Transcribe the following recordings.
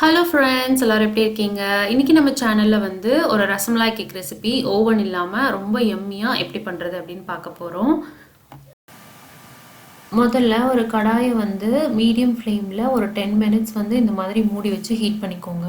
Hello friends, எல்லாரும் எப்படி இருக்கீங்க? இன்னைக்கு நம்ம சேனல்ல வந்து ஒரு ரசமலாய் கேக் ரெசிபி ஓவன் இல்லாம ரொம்ப எம்மியா எப்படி பண்றது அப்படின்னு பார்க்க போறோம். முதல்ல ஒரு கடாயை வந்து மீடியம் ஃப்ளேம்ல ஒரு 10 மினிட்ஸ் வந்து இந்த மாதிரி மூடி வச்சு ஹீட் பண்ணிக்கோங்க.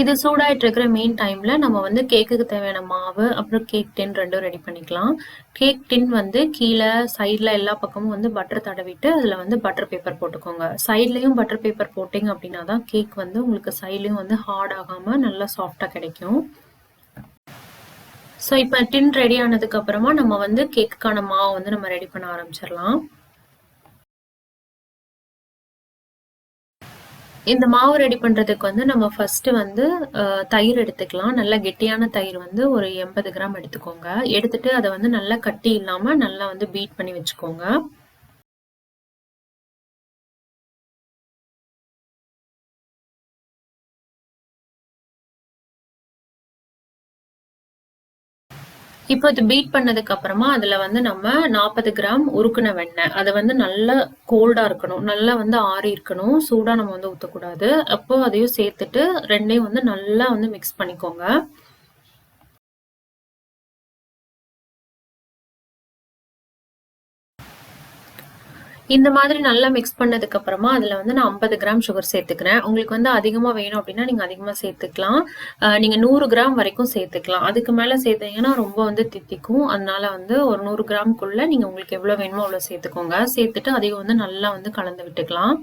இது சூடாயிட்டு இருக்கிற மெயின் டைம்ல நம்ம வந்து கேக்குக்கு தேவையான மாவு அப்புறம் கேக் டின் ரெண்டும் ரெடி பண்ணிக்கலாம். கேக் டின் வந்து கீழே சைட்ல எல்லா பக்கமும் வந்து பட்டர் தடவிட்டு அதுல வந்து பட்டர் பேப்பர் போட்டுக்கோங்க. சைட்லயும் பட்டர் பேப்பர் போட்டீங்க அப்படின்னா தான் கேக் வந்து உங்களுக்கு சைட்லயும் வந்து ஹார்ட் ஆகாம நல்லா சாஃப்டா கிடைக்கும். ஸோ இப்போ டின் ரெடி ஆனதுக்கு அப்புறமா நம்ம வந்து கேக்குக்கான மாவு வந்து நம்ம ரெடி பண்ண ஆரம்பிச்சிடலாம். இந்த மாவு ரெடி பண்றதுக்கு வந்து நம்ம ஃபர்ஸ்ட் வந்து தயிர் எடுத்துக்கலாம். நல்லா கெட்டியான தயிர் வந்து ஒரு 80 கிராம் எடுத்துக்கோங்க. எடுத்துட்டு அதை வந்து நல்லா கட்டி இல்லாம நல்லா வந்து பீட் பண்ணி வச்சுக்கோங்க. இப்போ இது பீட் பண்ணதுக்கு அப்புறமா அதுல வந்து நம்ம 40 கிராம் உருக்குன வெண்ணெய், அதை வந்து நல்லா கோல்டா இருக்கணும், நல்லா வந்து ஆறி இருக்கணும், சூடா நம்ம வந்து ஊற்றக்கூடாது. அப்போ அதையும் சேர்த்துட்டு ரெண்டையும் வந்து நல்லா வந்து மிக்ஸ் பண்ணிக்கோங்க. இந்த மாதிரி நல்லா மிக்ஸ் பண்ணதுக்கு அப்புறமா அதுல வந்து நான் 50 கிராம் சுகர் சேர்த்துக்கிறேன். உங்களுக்கு வந்து அதிகமா வேணும் அப்படின்னா நீங்க அதிகமா சேர்த்துக்கலாம். நீங்க 100 கிராம் வரைக்கும் சேர்த்துக்கலாம். அதுக்கு மேல சேர்த்தீங்கன்னா ரொம்ப வந்து தித்திக்கும். அதனால வந்து ஒரு 100 கிராம்க்குள்ள நீங்க உங்களுக்கு எவ்வளவு வேணுமோ அவ்வளவு சேர்த்துக்கோங்க. சேர்த்துட்டு அதையும் வந்து நல்லா வந்து கலந்து விட்டுக்கலாம்.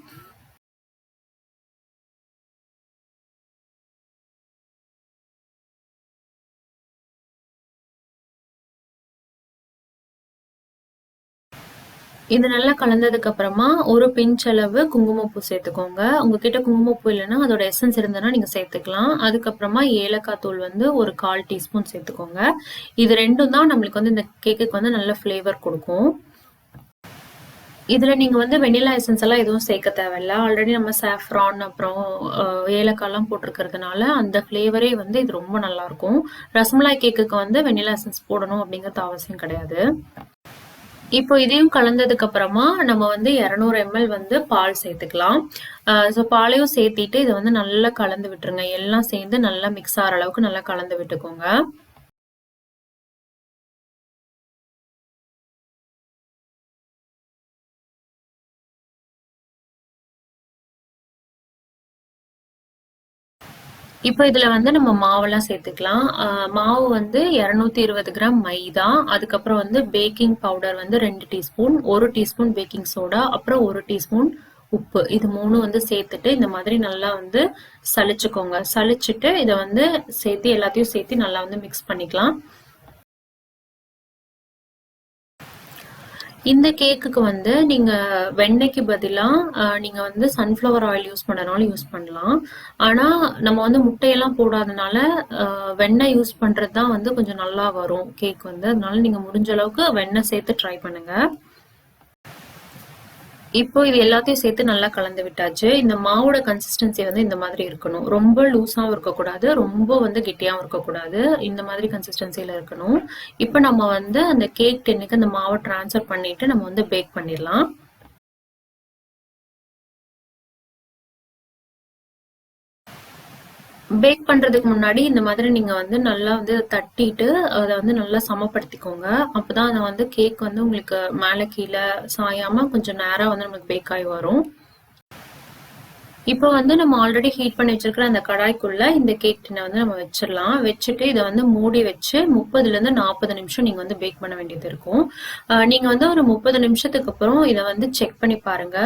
இது நல்லா கலந்ததுக்கு அப்புறமா ஒரு பிஞ்ச் அளவு குங்குமப்பூ சேர்த்துக்கோங்க. உங்ககிட்ட குங்குமப்பூ இல்லைன்னா அதோட எசன்ஸ் இருந்ததுன்னா நீங்க சேர்த்துக்கலாம். அதுக்கப்புறமா ஏலக்காய் தூள் வந்து ஒரு 1/4 டீஸ்பூன் சேர்த்துக்கோங்க. இது ரெண்டும் தான் நம்மளுக்கு வந்து இந்த கேக்குக்கு வந்து நல்ல ஃப்ளேவர் கொடுக்கும். இதுல நீங்க வந்து வெண்ணிலா எசன்ஸ் எல்லாம் எதுவும் சேர்க்க தேவையில்ல. ஆல்ரெடி நம்ம சாஃப்ரான் அப்புறம் ஏலக்காய் எல்லாம் போட்டிருக்கிறதுனால அந்த ஃப்ளேவரே வந்து இது ரொம்ப நல்லா இருக்கும். ரசமலாய் கேக்குக்கு வந்து வெண்ணிலா எசன்ஸ் போடணும் அப்படிங்கிறது அவசியம் கிடையாது. இப்போ இதையும் கலந்ததுக்கு அப்புறமா நம்ம வந்து 200 ml வந்து பால் சேர்த்துக்கலாம். ஸோ பாலையும் சேர்த்திட்டு இதை வந்து நல்லா கலந்து விட்டுருங்க. எல்லாம் சேர்ந்து நல்லா மிக்ஸ் ஆகிற அளவுக்கு நல்லா கலந்து விட்டுக்கோங்க. இப்போ இதுல வந்து நம்ம மாவெல்லாம் சேர்த்துக்கலாம். மாவு வந்து 220 கிராம் மைதா, அதுக்கப்புறம் வந்து பேக்கிங் பவுடர் வந்து 2 டீஸ்பூன், 1 டீஸ்பூன் பேக்கிங் சோடா, அப்புறம் 1 டீஸ்பூன் உப்பு. இது மூணும் வந்து சேர்த்துட்டு இந்த மாதிரி நல்லா வந்து சலிச்சுக்கோங்க. சலிச்சுட்டு இதை வந்து சேர்த்து எல்லாத்தையும் சேர்த்து நல்லா வந்து மிக்ஸ் பண்ணிக்கலாம். இந்த கேக்குக்கு வந்து நீங்க வெண்ணெய்க்கு பதிலா நீங்க வந்து சன்ஃப்ளவர் ஆயில் யூஸ் பண்ணனாலும் யூஸ் பண்ணலாம். ஆனா நம்ம வந்து முட்டையெல்லாம் போடாதனால வெண்ணெய் யூஸ் பண்றது தான் வந்து கொஞ்சம் நல்லா வரும் கேக் வந்து. அதனால நீங்க முடிஞ்ச அளவுக்கு வெண்ணெய் சேர்த்து ட்ரை பண்ணுங்க. இப்போ இது எல்லாத்தையும் சேர்த்து நல்லா கலந்து விட்டாச்சு. இந்த மாவோட கன்சிஸ்டன்சி வந்து இந்த மாதிரி இருக்கணும். ரொம்ப லூஸாவும் இருக்கக்கூடாது, ரொம்ப வந்து கெட்டியாவும் இருக்கக்கூடாது. இந்த மாதிரி கன்சிஸ்டன்சில இருக்கணும். இப்போ நம்ம வந்து அந்த கேக் டின்னுக்கு அந்த மாவை டிரான்ஸ்ஃபர் பண்ணிட்டு நம்ம வந்து பேக் பண்ணிடலாம். பேக் பண்றதுக்கு முன்னாடி இந்த மாதிரி நீங்க வந்து நல்லா வந்து தட்டிட்டு அதை வந்து நல்லா சமப்படுத்திக்கோங்க. அப்பதான் அதை வந்து கேக் வந்து உங்களுக்கு மேல கீழே சாயாம கொஞ்சம் நேரா வந்து நமக்கு பேக் ஆகி வரும். இப்போ வந்து நம்ம ஆல்ரெடி ஹீட் பண்ணி வச்சிருக்கிற அந்த கடாய்க்குள்ள இந்த கேக் டின்னை வந்து நம்ம வச்சிடலாம். வச்சுட்டு இதை வந்து மூடி வச்சு 30ல இருந்து 40 நிமிஷம் நீங்க வந்து பேக் பண்ண வேண்டியது இருக்கும். நீங்க வந்து ஒரு 30 நிமிஷத்துக்கு அப்புறம் இதை வந்து செக் பண்ணி பாருங்க.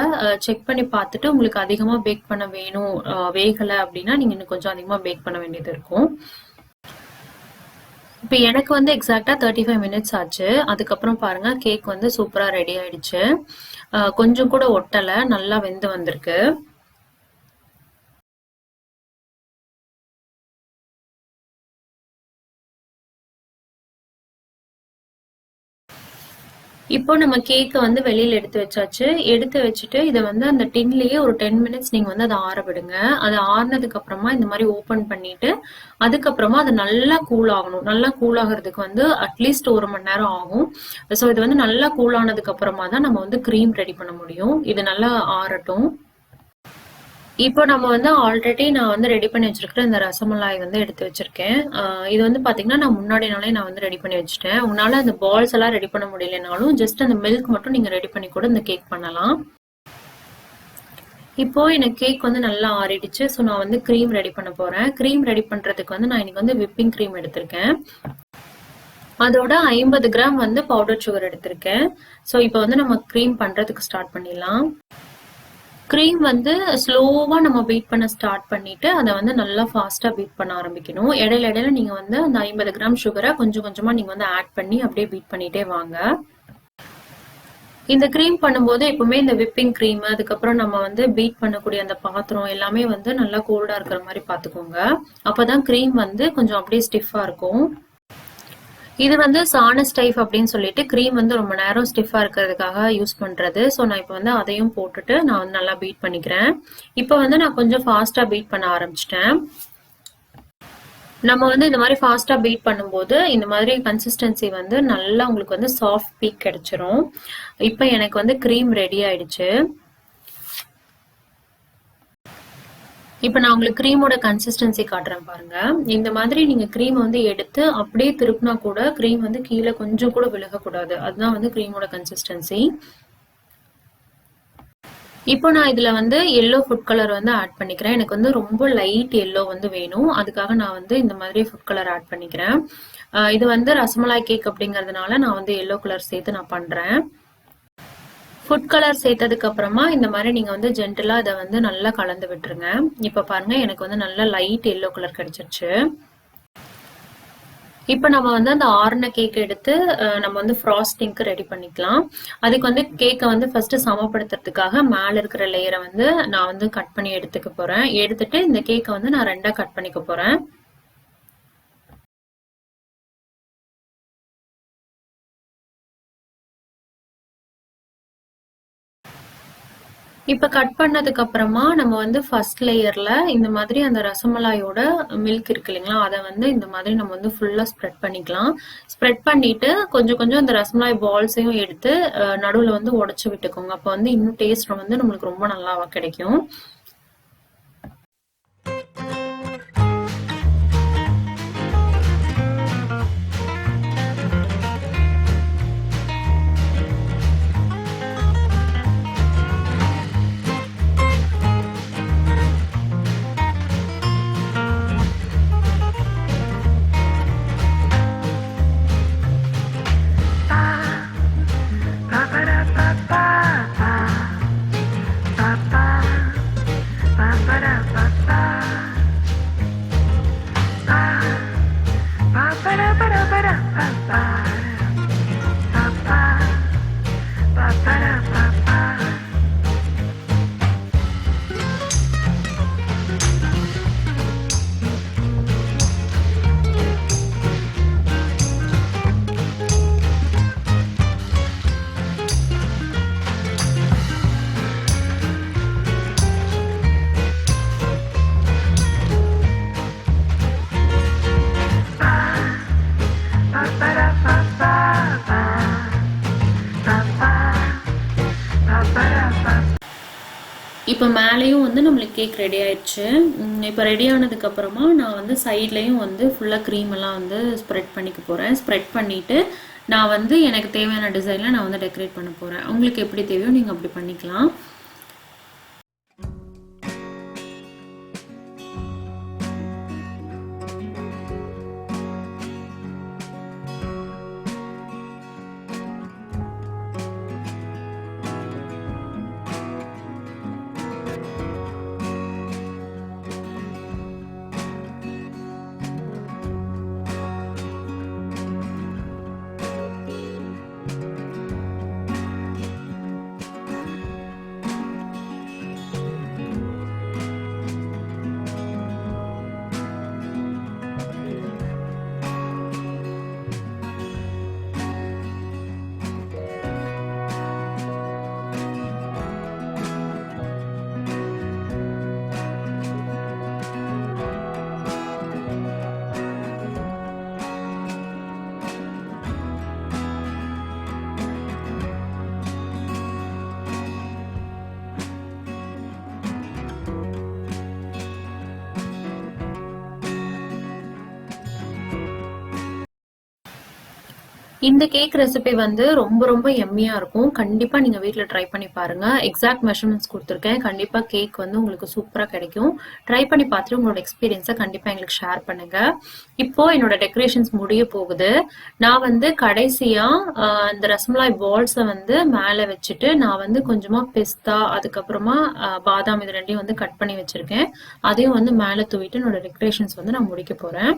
செக் பண்ணி பார்த்துட்டு உங்களுக்கு அதிகமா பேக் பண்ண வேணும், வேகலை அப்படின்னா நீங்க இன்னும் கொஞ்சம் அதிகமா பேக் பண்ண வேண்டியது இருக்கும். இப்போ எனக்கு வந்து எக்ஸாக்டா 35 மினிட்ஸ் ஆச்சு. அதுக்கப்புறம் பாருங்க கேக் வந்து சூப்பரா ரெடி ஆயிடுச்சு. கொஞ்சம் கூட ஒட்டலை, நல்லா வெந்து வந்திருக்கு. இப்போ நம்ம கேக்கை வந்து வெளியில எடுத்து வச்சாச்சு. எடுத்து வச்சுட்டு இதை வந்து அந்த டின்லயே ஒரு 10 மினிட்ஸ் நீங்க வந்து அதை ஆற விடுங்க. அது ஆறுனதுக்கு அப்புறமா இந்த மாதிரி ஓபன் பண்ணிட்டு அதுக்கப்புறமா அது நல்லா கூல் ஆகணும். நல்லா கூல் ஆகிறதுக்கு வந்து அட்லீஸ்ட் 1 மணி நேரம் ஆகும். ஸோ இது வந்து நல்லா கூல் ஆனதுக்கு அப்புறமா தான் நம்ம வந்து க்ரீம் ரெடி பண்ண முடியும். இது நல்லா ஆறட்டும். இப்போ நம்ம வந்து ஆல்ரெடி நான் வந்து ரெடி பண்ணி வச்சிருக்கிற இந்த ரசமலாய் வந்து எடுத்து வச்சிருக்கேன். இது வந்து பாத்தீங்கன்னா நான் முன்னாடி நாளே நான் வந்து ரெடி பண்ணி வச்சுட்டேன். உங்களால அந்த பால்ஸ் எல்லாம் ரெடி பண்ண முடியலனாலும் ஜஸ்ட் அந்த மில்க் மட்டும் நீங்க ரெடி பண்ணி கூட இந்த கேக் பண்ணலாம். இப்போ எனக்கு கேக் வந்து நல்லா ஆறிடுச்சு. ஸோ நான் வந்து க்ரீம் ரெடி பண்ண போறேன். க்ரீம் ரெடி பண்றதுக்கு வந்து நான் இன்னைக்கு வந்து விப்பிங் க்ரீம் எடுத்திருக்கேன். அதோட 50 கிராம் வந்து பவுடர் சுகர் எடுத்திருக்கேன். ஸோ இப்போ வந்து நம்ம க்ரீம் பண்றதுக்கு ஸ்டார்ட் பண்ணிடலாம். க்ரீம் வந்து ஸ்லோவா நம்ம பீட் பண்ண ஸ்டார்ட் பண்ணிட்டு அதை வந்து நல்லா ஃபாஸ்டா பீட் பண்ண ஆரம்பிக்கணும். இடையில இடையில நீங்க வந்து அந்த 50 கிராம் சுகரை கொஞ்சம் கொஞ்சமா நீங்க வந்து ஆட் பண்ணி அப்படியே பீட் பண்ணிட்டே வாங்க. இந்த க்ரீம் பண்ணும்போது எப்பவுமே இந்த விப்பிங் க்ரீம் அதுக்கப்புறம் நம்ம வந்து பீட் பண்ணக்கூடிய அந்த பாத்திரம் எல்லாமே வந்து நல்லா கோல்டா இருக்கிற மாதிரி பாத்துக்கோங்க. அப்பதான் க்ரீம் வந்து கொஞ்சம் அப்படியே ஸ்டிஃபா இருக்கும். இது வந்து சானஸ் டைப் அப்படின்னு சொல்லிட்டு க்ரீம் வந்து ரொம்ப நேரம் ஸ்டிஃபா இருக்கிறதுக்காக யூஸ் பண்றது. ஸோ நான் இப்போ வந்து அதையும் போட்டுட்டு நான் வந்து நல்லா பீட் பண்ணிக்கிறேன். இப்போ வந்து நான் கொஞ்சம் ஃபாஸ்டா பீட் பண்ண ஆரம்பிச்சிட்டேன். நம்ம வந்து இந்த மாதிரி ஃபாஸ்டா பீட் பண்ணும்போது இந்த மாதிரி கன்சிஸ்டன்சி வந்து நல்லா உங்களுக்கு வந்து சாஃப்ட் பீக் கிடைச்சிரும். இப்போ எனக்கு வந்து க்ரீம் ரெடி ஆயிடுச்சு. இப்போ நான் உங்களுக்கு க்ரீமோட கன்சிஸ்டன்சி காட்டுறேன் பாருங்க. இந்த மாதிரி நீங்க க்ரீம் வந்து எடுத்து அப்படியே திருப்பினா கூட க்ரீம் வந்து கீழே கொஞ்சம் கூட விலகக்கூடாது. அதுதான் வந்து க்ரீமோட கன்சிஸ்டன்சி. இப்போ நான் இதுல வந்து எல்லோ ஃபுட் கலர் வந்து ஆட் பண்ணிக்கிறேன். எனக்கு வந்து ரொம்ப லைட் எல்லோ வந்து வேணும். அதுக்காக நான் வந்து இந்த மாதிரி ஃபுட் கலர் ஆட் பண்ணிக்கிறேன். இது வந்து ரசமலாய் கேக் அப்படிங்கறதுனால நான் வந்து எல்லோ கலர் சேர்த்து நான் பண்றேன். ஃபுட் கலர் சேர்த்ததுக்கு அப்புறமா இந்த மாதிரி நீங்க வந்து ஜென்டலா இதை வந்து நல்லா கலந்து விட்டுருங்க. இப்ப பாருங்க எனக்கு வந்து நல்லா லைட் எல்லோ கலர் கிடைச்சிருச்சு. இப்ப நம்ம வந்து அந்த ஆறுன கேக் எடுத்து நம்ம வந்து ஃப்ராஸ்டிங்க்கு ரெடி பண்ணிக்கலாம். அதுக்கு வந்து கேக்கை வந்து ஃபர்ஸ்ட் சமப்படுத்துறதுக்காக மேல இருக்கிற லேயரை வந்து நான் வந்து கட் பண்ணி எடுத்துக்க போறேன். எடுத்துட்டு இந்த கேக்கை வந்து நான் ரெண்டா கட் பண்ணிக்க போறேன். இப்ப கட் பண்ணதுக்கு அப்புறமா நம்ம வந்து ஃபர்ஸ்ட் லேயர்ல இந்த மாதிரி அந்த ரசமலாயோட மில்க் இருக்கு இல்லைங்களா, அதை வந்து இந்த மாதிரி நம்ம வந்து ஃபுல்லா ஸ்ப்ரெட் பண்ணிக்கலாம். ஸ்ப்ரெட் பண்ணிட்டு கொஞ்சம் கொஞ்சம் அந்த ரசமலாய் பால்ஸையும் எடுத்து நடுவுல வந்து உடைச்சு விட்டுக்கோங்க. அப்ப வந்து இன்னும் டேஸ்ட் வந்து நம்மளுக்கு ரொம்ப நல்லாவா கிடைக்கும். இப்போ மேலேயும் வந்து நம்மளுக்கு கேக் ரெடி ஆயிடுச்சு. இப்போ ரெடி ஆனதுக்கு அப்புறமா நான் வந்து சைட்லயும் வந்து ஃபுல்லா க்ரீம் எல்லாம் வந்து ஸ்ப்ரெட் பண்ணிக்க போறேன். ஸ்ப்ரெட் பண்ணிட்டு நான் வந்து எனக்கு தேவையான டிசைன்ல நான் வந்து டெக்கரேட் பண்ண போறேன். உங்களுக்கு எப்படி தேவையோ நீங்க அப்படி பண்ணிக்கலாம். இந்த கேக் ரெசிபி வந்து ரொம்ப ரொம்ப எம்மியா இருக்கும். கண்டிப்பா நீங்க வீட்ல ட்ரை பண்ணி பாருங்க. எக்ஸாக்ட் மெஷர்மெண்ட்ஸ் குடுத்துருக்கேன். கண்டிப்பா கேக் வந்து உங்களுக்கு சூப்பரா கிடைக்கும். ட்ரை பண்ணி பார்த்துட்டு உங்களோட எக்ஸ்பீரியன்ஸ கண்டிப்பா எங்களுக்கு ஷேர் பண்ணுங்க. இப்போ என்னோட டெக்கரேஷன்ஸ் முடிய போகுது. நான் வந்து கடைசியா இந்த ரஸ்மலாய் பால்ஸ வந்து மேல வச்சுட்டு, நான் வந்து கொஞ்சமா பிஸ்தா, அதுக்கப்புறமா பாதாம் இது 2யும் வந்து கட் பண்ணி வச்சிருக்கேன். அதையும் வந்து மேல தூவிட்டு என்னோட டெக்கரேஷன்ஸ் வந்து நான் முடிக்க போறேன்.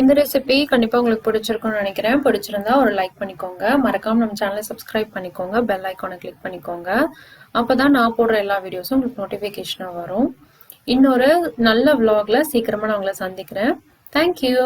இந்த ரெசிபி கண்டிப்பா உங்களுக்கு பிடிச்சிருக்கும்னு நினைக்கிறேன். பிடிச்சிருந்தா ஒரு லைக் பண்ணிக்கோங்க. மறக்காம நம்ம சேனலை சப்ஸ்கிரைப் பண்ணிக்கோங்க. பெல் ஐக்கானை கிளிக் பண்ணிக்கோங்க. அப்பதான் நான் போடுற எல்லா வீடியோஸும் உங்களுக்கு நோட்டிபிகேஷனா வரும். இன்னொரு நல்ல vlogல சீக்கிரமா நான் உங்களை சந்திக்கிறேன். தேங்க்யூ.